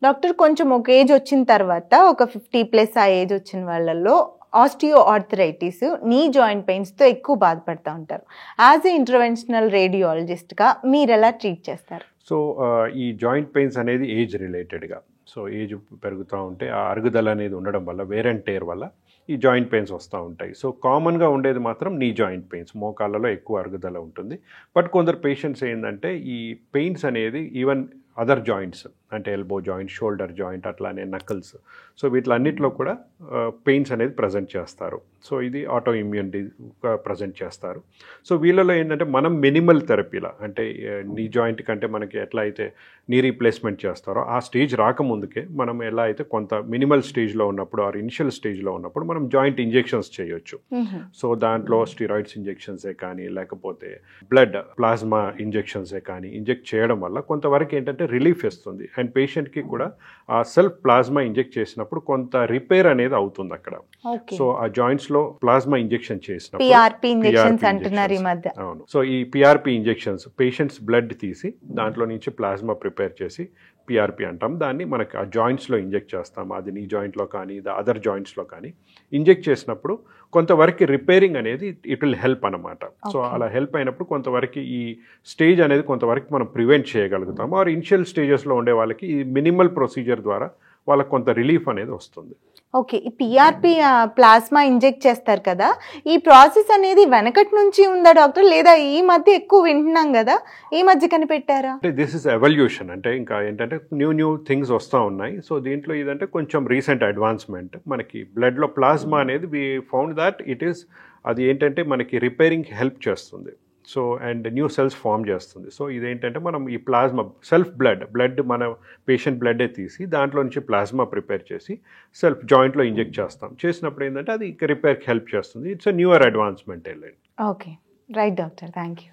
Doctor కొంచెం ఒక age వచ్చిన తర్వాత ఒక 50+ ఆ ఏజ్ వచ్చిన వాళ్ళల్లో ఆస్టియో ఆర్థరైటిస్ నీ జాయింట్ పెయిన్స్తో ఎక్కువ బాధపడుతూ ఉంటారు. యాజ్ ఏ ఇంటర్వెన్షనల్ రేడియాలజిస్ట్గా మీరు ఎలా ట్రీట్ చేస్తారు? సో ఈ జాయింట్ పెయిన్స్ అనేది ఏజ్ రిలేటెడ్గా, సో ఏజ్ పెరుగుతూ ఉంటే ఆ అరుగుదల అనేది ఉండడం వల్ల, వేర్ అండ్ టేర్ వల్ల ఈ జాయింట్ పెయిన్స్ వస్తూ ఉంటాయి. సో కామన్గా ఉండేది మాత్రం నీ జాయింట్ పెయిన్స్, మోకాళ్ళలో ఎక్కువ అరుగుదల ఉంటుంది. బట్ కొందరు పేషెంట్స్ ఏంటంటే ఈ పెయిన్స్ అనేది ఈవెన్ అదర్ జాయింట్స్ అంటే ఎల్బో జాయింట్, షోల్డర్ జాయింట్, అట్లానే నకల్స్, సో వీటిలన్నిటిలో కూడా పెయిన్స్ అనేది ప్రజెంట్ చేస్తారు. సో ఇది ఆటో ఇమ్యూనిటీ ప్రజెంట్ చేస్తారు. సో వీళ్ళలో ఏంటంటే మనం మినిమల్ థెరపీలా, అంటే నీ జాయింట్ కంటే మనకి ఎట్లా అయితే నీ రీప్లేస్మెంట్ చేస్తారో ఆ స్టేజ్ రాకముందుకే మనం ఎలా అయితే కొంత మినిమల్ స్టేజ్లో ఉన్నప్పుడు ఆర్ ఇనిషియల్ స్టేజ్లో ఉన్నప్పుడు మనం జాయింట్ ఇంజెక్షన్స్ చేయొచ్చు. సో దాంట్లో స్టీరాయిడ్స్ ఇంజెక్షన్సే కానీ లేకపోతే బ్లడ్ ప్లాస్మా ఇంజెక్షన్సే కానీ ఇంజెక్ట్ చేయడం వల్ల కొంతవరకు ఏంటంటే రిలీఫ్ ఇస్తుంది. అండ్ పేషెంట్కి కూడా ఆ సెల్ఫ్ ప్లాస్మా ఇంజెక్ట్ చేసినప్పుడు కొంత రిపేర్ అనేది అవుతుంది అక్కడ. సో ఆ జాయింట్స్లో ప్లాస్మా ఇంజెక్షన్ చేసినప్పుడు అవును, సో ఈ పిఆర్పి ఇంజెక్షన్స్ పేషెంట్స్ బ్లడ్ తీసి దాంట్లో నుంచి ప్లాస్మా ప్రిపేర్ చేసి పిఆర్పి అంటాం దాన్ని, మనకి ఆ జాయింట్స్లో ఇంజెక్ట్ చేస్తాం. అది నీ జాయింట్లో కానీ అదర్ జాయింట్స్లో కానీ ఇంజెక్ట్ చేసినప్పుడు కొంతవరకు రిపేరింగ్ అనేది ఇట్ విల్ హెల్ప్ అనమాట. సో అలా హెల్ప్ అయినప్పుడు కొంతవరకు ఈ స్టేజ్ అనేది కొంతవరకు మనం ప్రివెంట్ చేయగలుగుతాము. ఆర్ ఇనిషియల్ స్టేజెస్లో ఉండే వాళ్ళకి ఈ మినిమల్ ప్రొసీజర్ ద్వారా వాళ్ళకి కొంత రిలీఫ్ అనేది వస్తుంది. ఓకే, ఈ పిఆర్పి ప్లాస్మా ఇంజెక్ట్ చేస్తారు కదా, ఈ ప్రాసెస్ అనేది వెనకటి నుంచి ఉందా డాక్టర్, లేదా ఈ మధ్య ఎక్కువ వింటున్నాం కదా, ఈ మధ్య కనిపెట్టారా? అంటే దిస్ ఇస్ ఎవల్యూషన్, అంటే ఇంకా ఏంటంటే న్యూ థింగ్స్ వస్తూ ఉన్నాయి. సో దీంట్లో ఇదంటే కొంచెం రీసెంట్ అడ్వాన్స్మెంట్. మనకి బ్లడ్లో ప్లాస్మా అనేది we found that it is, అది ఏంటంటే మనకి రిపేరింగ్ హెల్ప్ చేస్తుంది. So and new cells form చేస్తుంది. సో ఇదేంటంటే మనం ఈ ప్లాస్మా సెల్ఫ్ బ్లడ్ మన పేషెంట్ బ్లడ్డే తీసి దాంట్లో నుంచి ప్లాస్మా ప్రిపేర్ చేసి సెల్ఫ్ జాయింట్లో ఇంజెక్ట్ చేస్తాం. చేసినప్పుడు ఏంటంటే అది రిపేర్కి హెల్ప్ చేస్తుంది. It's a newer advancement. Okay, right doctor, thank you.